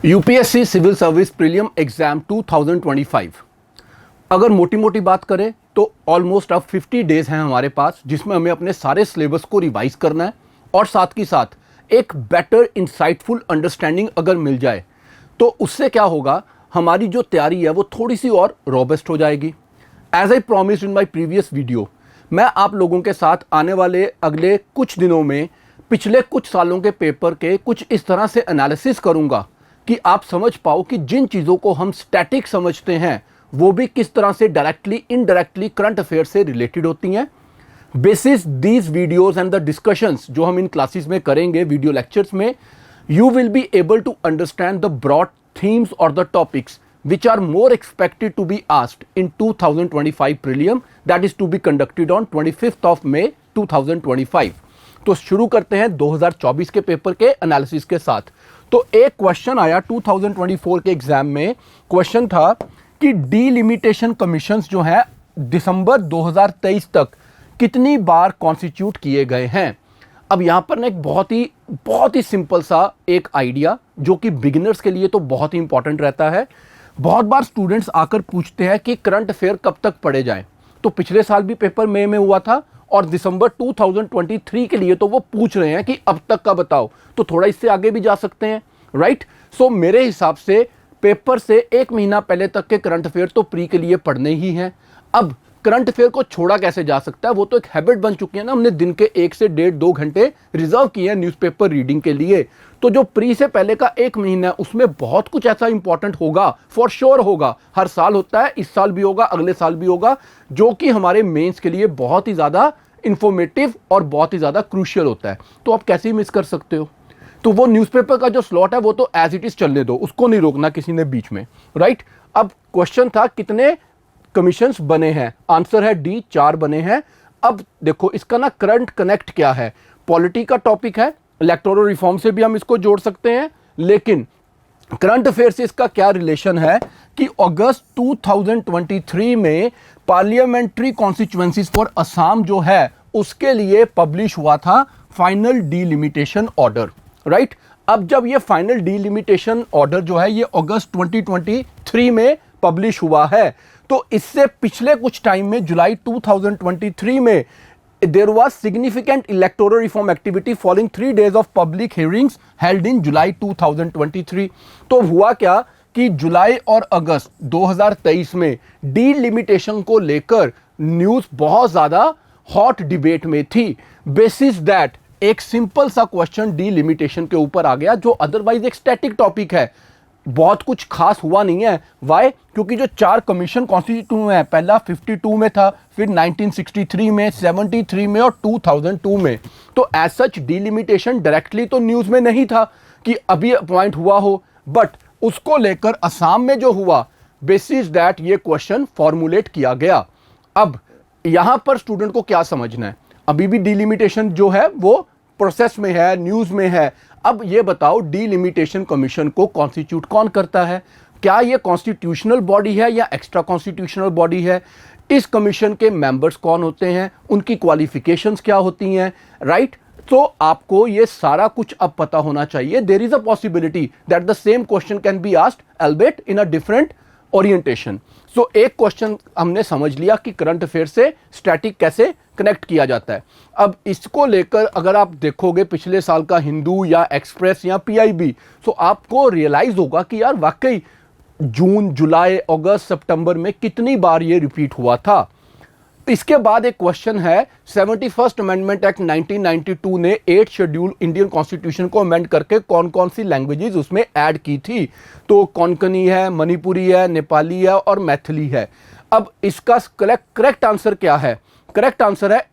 UPSC civil service prelim exam 2025। अगर मोटी मोटी बात करें तो ऑलमोस्ट अब 50 डेज हैं हमारे पास, जिसमें हमें अपने सारे सिलेबस को रिवाइज करना है और साथ ही साथ एक बेटर इंसाइटफुल अंडरस्टैंडिंग अगर मिल जाए तो उससे क्या होगा, हमारी जो तैयारी है वो थोड़ी सी और रोबस्ट हो जाएगी। As I promised in my previous video, मैं आप लोगों के साथ आने वाले अगले कुछ दिनों में पिछले कुछ सालों के पेपर के कुछ इस तरह से एनालिसिस करूंगा कि आप समझ पाओ कि जिन चीज़ों को हम स्टैटिक समझते हैं वो भी किस तरह से डायरेक्टली इनडायरेक्टली करंट अफेयर से रिलेटेड होती हैं। Basis these videos and the discussions जो हम इन क्लासेस में करेंगे, वीडियो लेक्चर्स में, you will be able to understand the broad themes or the topics which are more expected to be asked in 2025 prelim, that is to be conducted on 25th of May 2025। तो शुरू करते हैं 2024 के paper के analysis के साथ। तो एक क्वेश्चन आया 2024 के एग्जाम में, क्वेश्चन था कि डीलिमिटेशन कमीशंस जो हैं दिसंबर 2023 तक कितनी बार कॉन्स्टिट्यूट किए गए हैं। अब यहाँ पर ना एक बहुत ही सिंपल सा एक आइडिया जो कि बिगिनर्स के लिए तो बहुत ही इंपॉर्टेंट रहता है। बहुत बार स्टूडेंट्स आकर पूछते हैं कि करंट अफेयर कब तक पढ़े जाएं। तो पिछले साल भी पेपर मई में हुआ था और दिसंबर 2023 के लिए तो वो पूछ रहे हैं कि अब तक का बताओ, तो थोड़ा इससे आगे भी जा सकते हैं, राइट। सो मेरे हिसाब से पेपर से एक महीना पहले तक के करंट अफेयर तो प्री के लिए पढ़ने ही हैं। अब करंट अफेयर को छोड़ा कैसे जा सकता है, वो तो एक हैबिट बन चुकी है ना, हमने दिन के 1 से 1.5-2 घंटे रिजर्व किए हैं न्यूज़पेपर रीडिंग के लिए। तो जो प्री से पहले का एक महीना है उसमें बहुत कुछ ऐसा इंपॉर्टेंट होगा, फॉर श्योर होगा। हर साल होता है, इस साल भी होगा, अगले साल भी होगा, जो कि हमारे मेंस के लिए बहुत ही ज़्यादा इंफॉर्मेटिव और बहुत ही ज़्यादा क्रूशियल होता है। तो आप कैसे ही मिस कर सकते हो। तो वो न्यूज़पेपर का जो स्लॉट है वो तो एज इट इज़ चलने दो, उसको नहीं रोकना किसी ने बीच में, राइट। अब क्वेश्चन था कितने कमीशंस बने हैं, आंसर है डी, 4 बने हैं। अब देखो इसका ना करंट कनेक्ट क्या है, पॉलिटी का टॉपिक है, इलेक्टोरल रिफॉर्म से भी हम इसको जोड़ सकते हैं, लेकिन करंट अफेयर से इसका क्या रिलेशन है कि अगस्त 2023 में पार्लियामेंट्री कॉन्स्टिट्यूएंसीज फॉर असम जो है उसके लिए पब्लिश हुआ था फाइनल डीलिमिटेशन ऑर्डर, राइट। अब जब ये फाइनल डीलिमिटेशन ऑर्डर जो है ये अगस्त 2023 में पब्लिश हुआ है, तो इससे पिछले कुछ टाइम में जुलाई 2023 में there was significant electoral reform activity following 3 days of public hearings held in July 2023। तो हुआ क्या कि जुलाई और अगस्त 2023 में डीलिमिटेशन को लेकर न्यूज़ बहुत ज़्यादा हॉट डिबेट में थी। बेसिस दैट एक सिंपल सा क्वेश्चन डीलिमिटेशन के ऊपर आ गया, जो अदरवाइज एक स्टैटिक टॉपिक है, बहुत कुछ खास हुआ नहीं है। वाई? क्योंकि जो 4 कमीशन कॉन्स्टिट्यूट हुए हैं, पहला 52 में था, फिर 1963 में, 73 में और 2002 में। तो एज सच डीलिमिटेशन डायरेक्टली तो न्यूज़ में नहीं था कि अभी अपॉइंट हुआ हो, बट उसको लेकर असम में जो हुआ, बेसिस दैट ये क्वेश्चन फॉर्मुलेट किया गया। अब यहाँ पर स्टूडेंट को क्या समझना है, अभी भी डीलिमिटेशन जो है वो प्रोसेस में है, न्यूज़ में है। अब ये बताओ डीलिमिटेशन कमीशन को कॉन्स्टिट्यूट कौन करता है, क्या ये कॉन्स्टिट्यूशनल बॉडी है या एक्स्ट्रा कॉन्स्टिट्यूशनल बॉडी है, इस कमीशन के मेंबर्स कौन होते हैं, उनकी क्वालिफिकेशंस क्या होती हैं, राइट। तो आपको ये सारा कुछ अब पता होना चाहिए। There is a possibility that the same question can be asked albeit in a different orientation. So एक क्वेश्चन हमने समझ लिया कि करंट अफेयर से स्टैटिक कैसे कनेक्ट किया जाता है। अब इसको लेकर अगर आप देखोगे पिछले साल का हिंदू या एक्सप्रेस या पीआईबी, तो आपको रियलाइज होगा कि यार वाकई जून, जुलाई, अगस्त, सितंबर में कितनी बार ये रिपीट हुआ था। इसके बाद एक क्वेश्चन है, 71st अमेंडमेंट एक्ट 1992 ने 8 शेड्यूल इंडियन कॉन्स्टिट्यूशन को अमेंड करके कौन कौन सी लैंग्वेजेस उसमें ऐड की थी। तो कोंकणी है, मणिपुरी है, नेपाली है और मैथिली है। अब इसका करेक्ट आंसर क्या है, करेक्ट आंसर है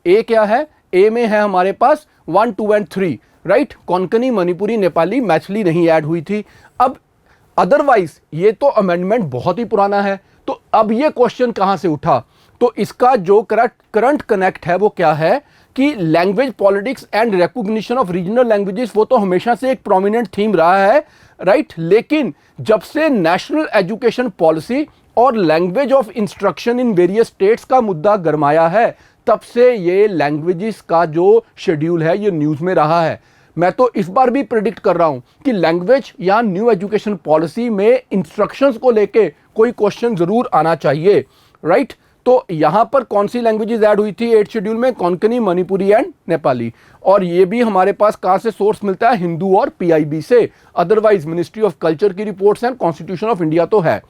ए क्या है, ए में है हमारे पास 1, 2 एंड 3, राइट। कोंकणी, मणिपुरी, नेपाली, मैथिली नहीं ऐड हुई थी। अब अदरवाइज ये तो अमेंडमेंट बहुत ही पुराना है, तो अब ये क्वेश्चन कहां से उठा। तो इसका जो करंट कनेक्ट है वो क्या है कि language politics and recognition of regional languages वो तो हमेशा से एक प्रोमिनेंट थीम रहा है, राइट। लेकिन जब से नेशनल एजुकेशन पॉलिसी और language of instruction in various states का मुद्दा गरमाया है, तब से ये लैंग्वेजेस का जो शेड्यूल है ये न्यूज़ में रहा है। मैं तो इस बार भी प्रिडिक्ट कर रहा हूं कि लैंग्वेज या न्यू एजुकेशन पॉलिसी में इंस्ट्रक्शंस को लेके कोई क्वेश्चन जरूर आना चाहिए, राइट। तो यहां पर कौन सी लैंग्वेजेस ऐड हुई थी 8th शेड्यूल में? कोंकणी, मणिपुरी एंड नेपाली। और ये भी हमारे पास कहां से सोर्स मिलता है? हिंदू और पीआईबी से। अदरवाइज मिनिस्ट्री ऑफ कल्चर की reports and constitution of India तो है।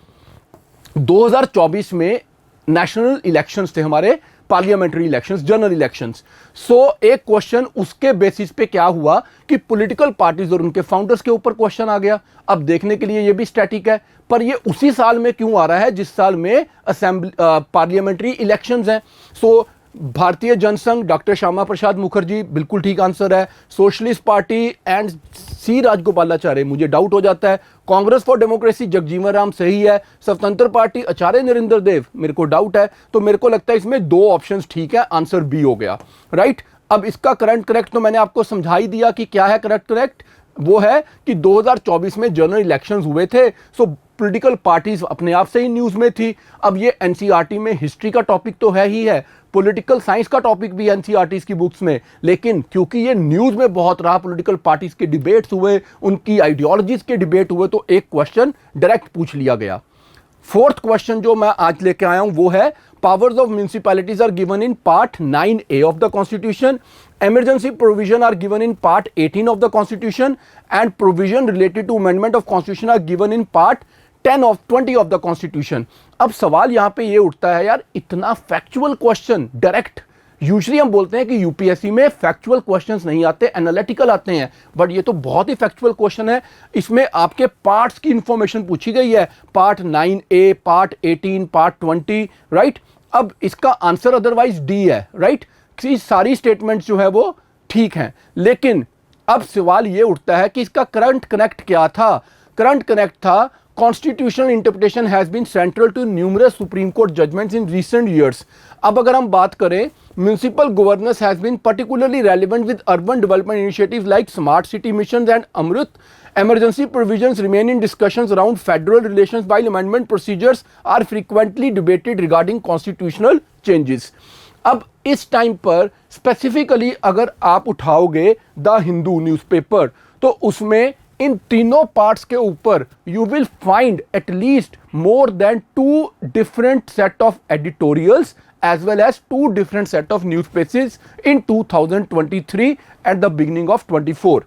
2024 में नेशनल इलेक्शंस थे हमारे, पार्लियामेंट्री इलेक्शंस, जनरल इलेक्शंस। सो एक क्वेश्चन उसके बेसिस पे क्या हुआ कि पॉलिटिकल पार्टीज और उनके फाउंडर्स के ऊपर क्वेश्चन आ गया। अब देखने के लिए ये भी स्टैटिक है, पर ये उसी साल में क्यों आ रहा है जिस साल में असेंबली पार्लियामेंट्री इलेक्शंस हैं। सो भारतीय जनसंघ, डॉक्टर श्यामा प्रसाद मुखर्जी, बिल्कुल ठीक आंसर है। सोशलिस्ट पार्टी एंड सी राजगोपालाचार्य, मुझे डाउट हो जाता है। कांग्रेस फॉर डेमोक्रेसी, जगजीवन राम, सही है। स्वतंत्र पार्टी, आचार्य नरेंद्र देव, मेरे को डाउट है। तो मेरे को लगता है इसमें दो ऑप्शंस ठीक है, आंसर बी हो गया, राइट। अब इसका करंट करेक्ट तो मैंने आपको समझा ही दिया कि क्या है करंट करेक्ट। वो है कि 2024 में जनरल इलेक्शंस हुए थे, सो पॉलिटिकल पार्टीज अपने आप से ही न्यूज में थी। अब ये एनसीईआरटी में हिस्ट्री का टॉपिक तो है ही है, पॉलिटिकल साइंस का टॉपिक भी एनसीईआरटी की बुक्स में, लेकिन क्योंकि ये न्यूज में बहुत रहा, पॉलिटिकल पार्टीज के डिबेट्स हुए, उनकी आइडियोलॉजीज के डिबेट हुए, तो एक क्वेश्चन डायरेक्ट पूछ लिया गया। फोर्थ क्वेश्चन जो मैं आज लेके आया हूं वो है, powers of municipalities are given in part 9A of the constitution, emergency provision are given in part 18 of the constitution, and provision related to amendment of constitution are given in part 20 of the constitution। अब सवाल यहां पे ये उठता है यार, इतना factual question direct, usually हम बोलते हैं कि यूपीएससी में फैक्चुअल क्वेश्चंस नहीं आते, एनालिटिकल आते हैं, बट ये तो बहुत ही फैक्चुअल क्वेश्चन है। इसमें आपके पार्ट्स की इंफॉर्मेशन पूछी गई है, part 9A, part 18, part 20, right. अब इसका आंसर अदरवाइज डी है, राइट। सारी स्टेटमेंट्स जो है वो ठीक हैं, लेकिन अब सवाल ये उठता है कि इसका करंट कनेक्ट क्या था। करंट कनेक्ट था, constitutional interpretation has been central to numerous supreme court judgments in recent years. अब अगर हम बात करें, municipal governance has been particularly relevant with urban development initiatives like smart city mission and AMRUT. Emergency provisions remain in discussions around federal relations, while amendment procedures are frequently debated regarding constitutional changes। अब इस time पर specifically अगर आप उठाओगे the Hindu newspaper, तो उसमें इन तीनों parts के ऊपर you will find at least more than 2 different set of editorials as well as 2 different set of news pieces in 2023 at the beginning of 24।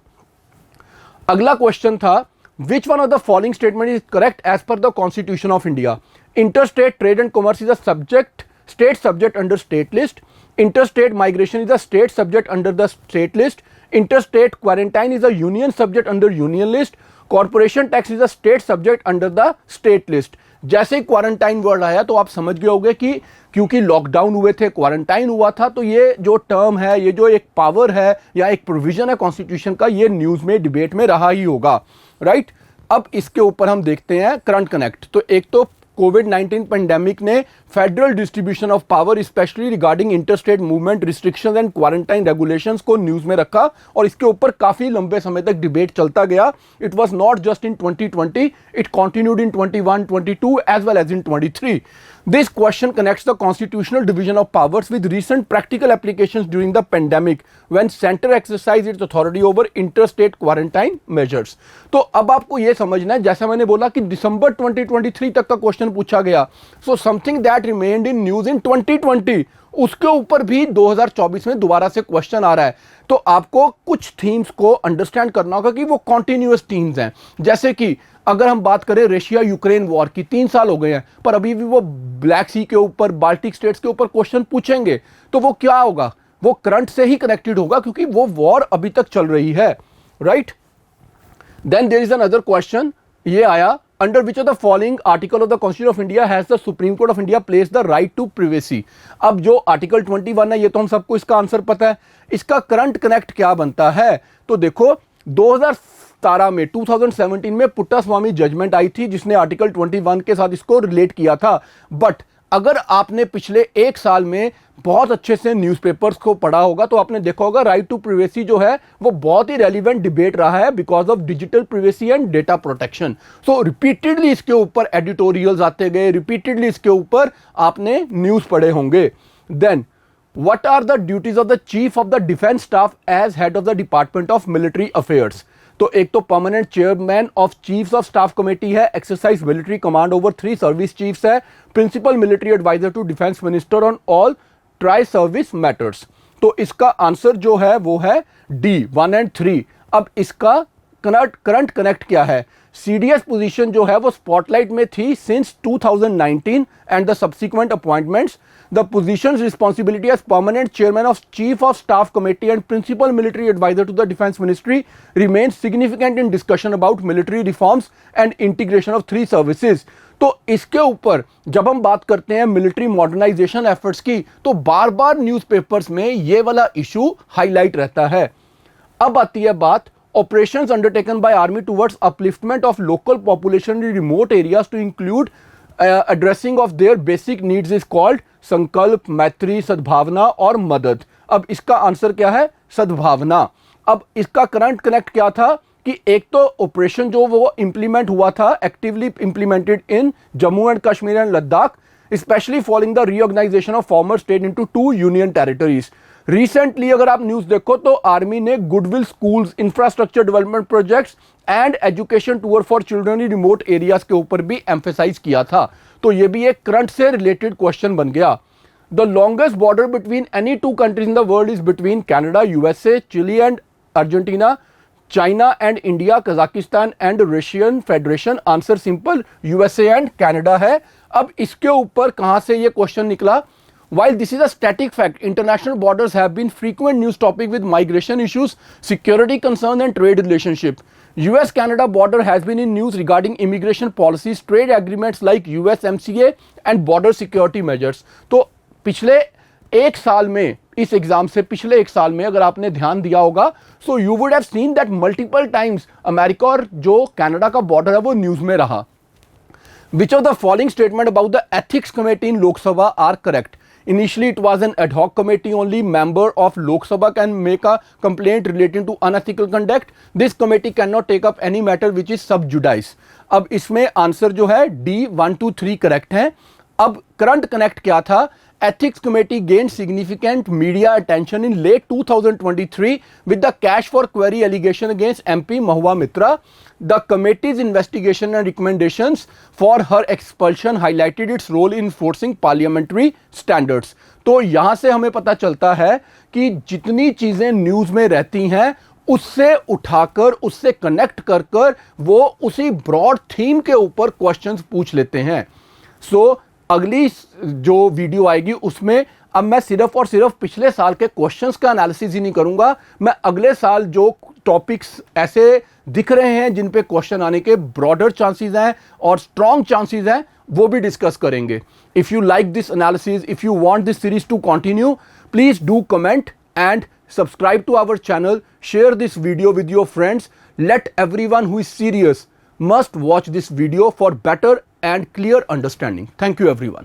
अगला क्वेश्चन था, which one of the following statement is correct as per the constitution of India? Interstate trade and commerce is a subject, state subject under state list, interstate migration is a state subject under the state list, interstate quarantine is a union subject under union list, corporation tax is a state subject under the state list। जैसे ही quarantine word आया तो आप समझ गए होंगे कि क्योंकि lockdown हुए थे, क्वारंटाइन हुआ था, तो ये जो टर्म है, ये जो एक पावर है या एक प्रोविजन है कॉन्स्टिट्यूशन का, ये न्यूज में डिबेट में रहा ही होगा, राइट। अब इसके ऊपर हम देखते हैं करंट कनेक्ट। तो एक तो कोविड-19 पेंडेमिक ने federal distribution of power specially regarding interstate movement restrictions and quarantine regulations को न्यूज में रखा, और इसके ऊपर काफी लंबे समय तक डिबेट चलता गया। It was not just in 2020, it continued in 21, 22 as well as in 23। This question connects the constitutional division of powers with recent practical applications during the pandemic when center exercised its authority over interstate quarantine measures। तो अब आपको यह समझना है, जैसा मैंने बोला कि दिसंबर 2023 तक का क्वेश्चन पूछा गया, so something that remained in news in 2020, उसके ऊपर भी 2024 में दोबारा से क्वेश्चन आ रहा है। तो आपको कुछ थीम्स को अंडरस्टैंड करना होगा कि वो कॉन्टिन्यूअस थीम्स हैं। जैसे कि अगर हम बात करें रशिया यूक्रेन वॉर की, 3 साल हो गए हैं, पर अभी भी वो ब्लैक सी के ऊपर, बाल्टिक स्टेट्स के ऊपर क्वेश्चन पूछेंगे, तो वो क्या होगा? वो करंट से ही कनेक्टेड होगा क्योंकि वो वॉर अभी तक चल रही है, right. Then there is another question, ये आया, under which of the following article of the constitution of India has the supreme court of India place the right to privacy. अब जो आर्टिकल 21 है, ये तो हम सबको इसका आंसर पता है, इसका करंट कनेक्ट क्या बनता है? तो देखो 2017 में 2017 में पुट्टास्वामी जजमेंट आई थी जिसने आर्टिकल 21 के साथ इसको रिलेट किया था। बट अगर आपने पिछले 1 साल में बहुत अच्छे से न्यूज़पेपर्स को पढ़ा होगा तो आपने देखा होगा राइट टू प्रिवेसी जो है वो बहुत ही रेलिवेंट डिबेट रहा है because of digital privacy and data protection. So repeatedly इसके ऊपर एडिटोरियल्स आते गए, रिपीटेडली इसके ऊपर आपने न्यूज़ पढ़े होंगे। Then What are the duties of the Chief of the Defence Staff as head of the Department of Military Affairs? तो एक तो permanent chairman of chiefs of staff committee है, exercise military command over 3 service chiefs है, principal military adviser to defence minister on all tri service matters. तो इसका answer जो है वो है डी 1 और 3। अब इसका करंट कनेक्ट क्या है? सीडीएस पोजीशन जो है वो स्पॉटलाइट में थी since 2019 and the subsequent appointments. The positions responsibility as permanent chairman of chief of staff committee and principal military adviser to the defence ministry remains significant in discussion about military reforms and integration of 3 services. तो इसके ऊपर जब हम बात करते हैं military modernisation efforts की, तो बार बार न्यूज़पेपर्स में ये वाला इशू हाईलाइट रहता है। अब आती है बात operations undertaken by army towards upliftment of local population in remote areas to include addressing of their basic needs is called संकल्प, मैत्री, सद्भावना और मदद। अब इसका आंसर क्या है? सद्भावना। अब इसका करंट कनेक्ट क्या था कि एक तो ऑपरेशन जो वो इंप्लीमेंट हुआ था, actively implemented in Jammu and Kashmir and Ladakh, specially following the reorganisation of former state into 2 union territories. Recently अगर आप न्यूज देखो तो आर्मी ने goodwill schools, infrastructure development projects and education tour for children in remote areas के ऊपर भी emphasise किया था। तो ये भी एक करंट से रिलेटेड क्वेश्चन बन गया। The longest border between any 2 countries in the world is between Canada, USA, Chile and Argentina, China and India, Kazakhstan and Russian Federation. Answer simple, USA and Canada है। अब इसके ऊपर कहां से ये क्वेश्चन निकला? While this is a static fact, international borders have been frequent news topic with migration issues, security concerns and trade relationship. US-Canada border has been in news regarding immigration policies, trade agreements like USMCA and border security measures. तो पिछले एक साल में, इस exam से पिछले एक साल में अगर आपने ध्यान दिया होगा, so you would have seen that multiple times America और जो कनाडा का बॉर्डर है वो न्यूज में रहा। Which of the following statement about the ethics committee in Lok Sabha are correct? Initially, it was an ad hoc committee. Only member of Lok Sabha can make a complaint relating to unethical conduct. This committee cannot take up any matter which is sub judice. अब इसमें answer जो है D 1, 2, 3 correct है। अब current connect क्या था? Ethics committee gained significant media attention in late 2023 with the cash for query allegation against MP Mahua Mitra. The committee's investigation and recommendations for her expulsion highlighted its role in enforcing parliamentary standards. तो यहाँ से हमें पता चलता है कि जितनी चीज़ें न्यूज़ में रहती हैं उससे उठाकर, उससे कनेक्ट कर कर वो उसी ब्रॉड थीम के ऊपर क्वेश्चंस पूछ लेते हैं। अगली जो वीडियो आएगी उसमें अब मैं सिर्फ और सिर्फ पिछले साल के क्वेश्चंस का एनालिसिस ही नहीं करूंगा, मैं अगले साल जो टॉपिक्स ऐसे दिख रहे हैं जिन पे क्वेश्चन आने के ब्रॉडर चांसेस हैं और स्ट्रॉन्ग चांसेस हैं वो भी डिस्कस करेंगे। If you like this analysis, if you want this series to continue, please do comment and subscribe to our channel, share this video with your friends. Let everyone who is serious must watch this video for better and clear understanding. Thank you everyone.